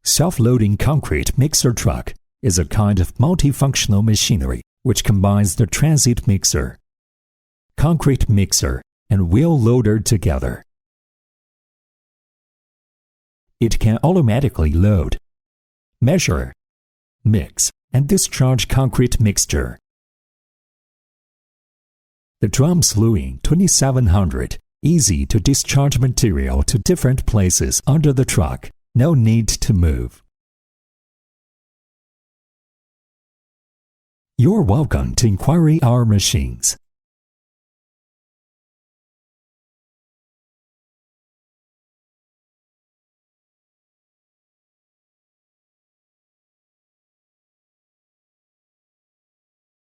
Self-loading concrete mixer truck is a kind of multifunctional machinery which combines the transit mixer, concrete mixer, and wheel loader together. It can automatically load, measure, mix, and discharge concrete mixture. The drum slewing 2700 easy to discharge material to different places under the truck. No need to move. You're welcome to inquire our machines.